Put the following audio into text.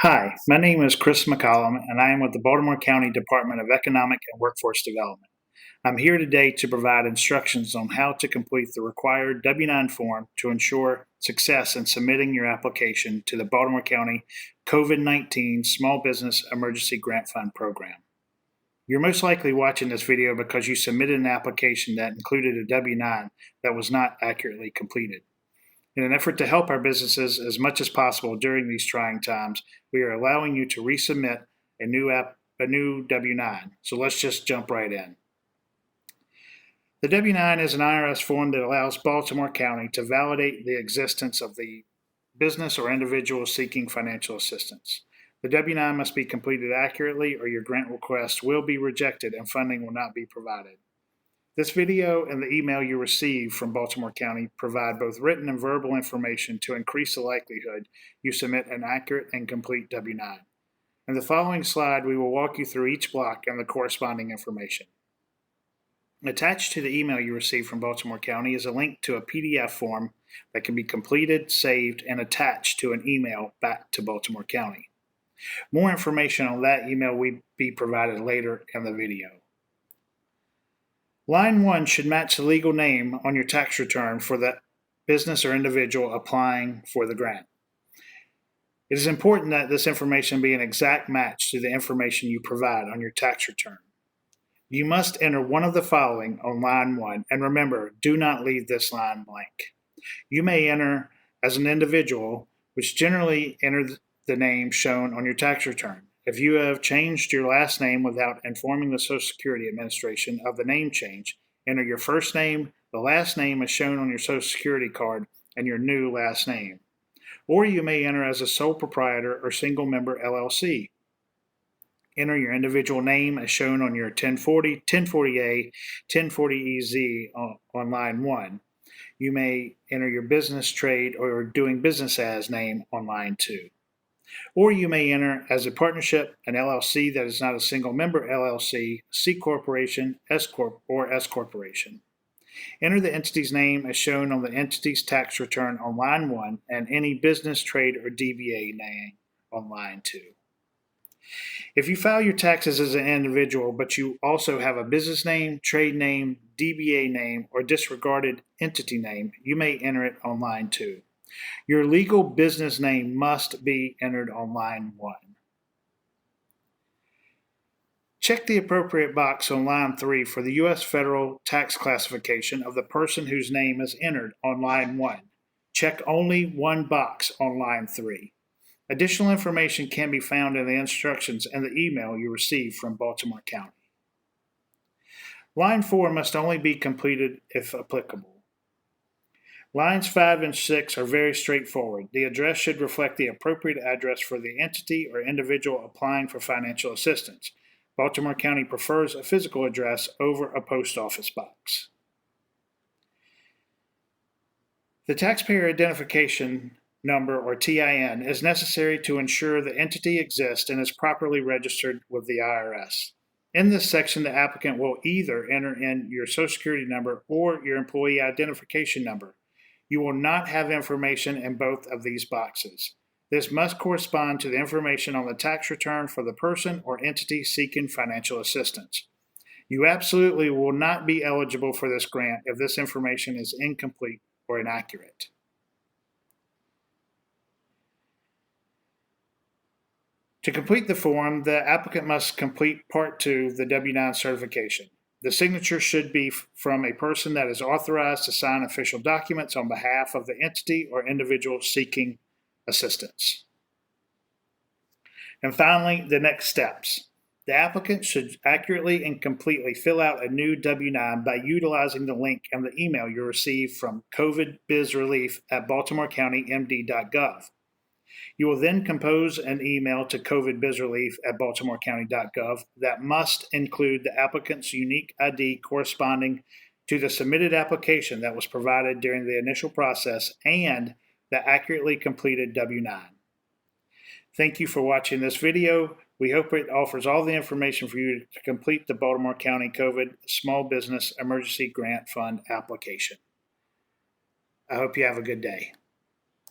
Hi, my name is Chris McCollum, and I am with the Baltimore County Department of Economic and Workforce Development. I'm here today to provide instructions on how to complete the required W-9 form to ensure success in submitting your application to the Baltimore County COVID-19 Small Business Emergency Grant Fund Program. You're most likely watching this video because you submitted an application that included a W-9 that was not accurately completed. In an effort to help our businesses as much as possible during these trying times, we are allowing you to resubmit a new W-9. So let's just jump right in. The W-9 is an IRS form that allows Baltimore County to validate the existence of the business or individual seeking financial assistance. The W-9 must be completed accurately or your grant request will be rejected and funding will not be provided. This video and the email you receive from Baltimore County provide both written and verbal information to increase the likelihood you submit an accurate and complete W-9. In the following slide, we will walk you through each block and the corresponding information. Attached to the email you receive from Baltimore County is a link to a PDF form that can be completed, saved, and attached to an email back to Baltimore County. More information on that email will be provided later in the video. Line 1 should match the legal name on your tax return for the business or individual applying for the grant. It is important that this information be an exact match to the information you provide on your tax return. You must enter one of the following on line 1, and remember, do not leave this line blank. You may enter as an individual, which generally enter the name shown on your tax return. If you have changed your last name without informing the Social Security Administration of the name change, enter your first name, the last name as shown on your Social Security card, and your new last name. Or you may enter as a sole proprietor or single member LLC. Enter your individual name as shown on your 1040, 1040A, 1040EZ on line 1. You may enter your business, trade, or doing business as name on line 2. Or you may enter as a partnership, an LLC that is not a single member LLC, C corporation, S corp, or S corporation. Enter the entity's name as shown on the entity's tax return on line 1 and any business, trade, or DBA name on line 2. If you file your taxes as an individual, but you also have a business name, trade name, DBA name, or disregarded entity name, you may enter it on line 2. Your legal business name must be entered on line 1. Check the appropriate box on line 3 for the U.S. federal tax classification of the person whose name is entered on line 1. Check only one box on line 3. Additional information can be found in the instructions and the email you received from Baltimore County. Line 4 must only be completed if applicable. Lines 5 and 6 are very straightforward. The address should reflect the appropriate address for the entity or individual applying for financial assistance. Baltimore County prefers a physical address over a post office box. The Taxpayer Identification Number, or TIN, is necessary to ensure the entity exists and is properly registered with the IRS. In this section, the applicant will either enter in your Social Security number or your Employee Identification Number. You will not have information in both of these boxes. This must correspond to the information on the tax return for the person or entity seeking financial assistance. You absolutely will not be eligible for this grant if this information is incomplete or inaccurate. To complete the form, the applicant must complete Part 2 of the W-9 certification. The signature should be from a person that is authorized to sign official documents on behalf of the entity or individual seeking assistance. And finally, the next steps. The applicant should accurately and completely fill out a new W-9 by utilizing the link in the email you received from covidbizrelief@baltimorecountymd.gov. You will then compose an email to covidbizrelief@baltimorecounty.gov that must include the applicant's unique ID corresponding to the submitted application that was provided during the initial process and the accurately completed W-9. Thank you for watching this video. We hope it offers all the information for you to complete the Baltimore County COVID Small Business Emergency Grant Fund application. I hope you have a good day.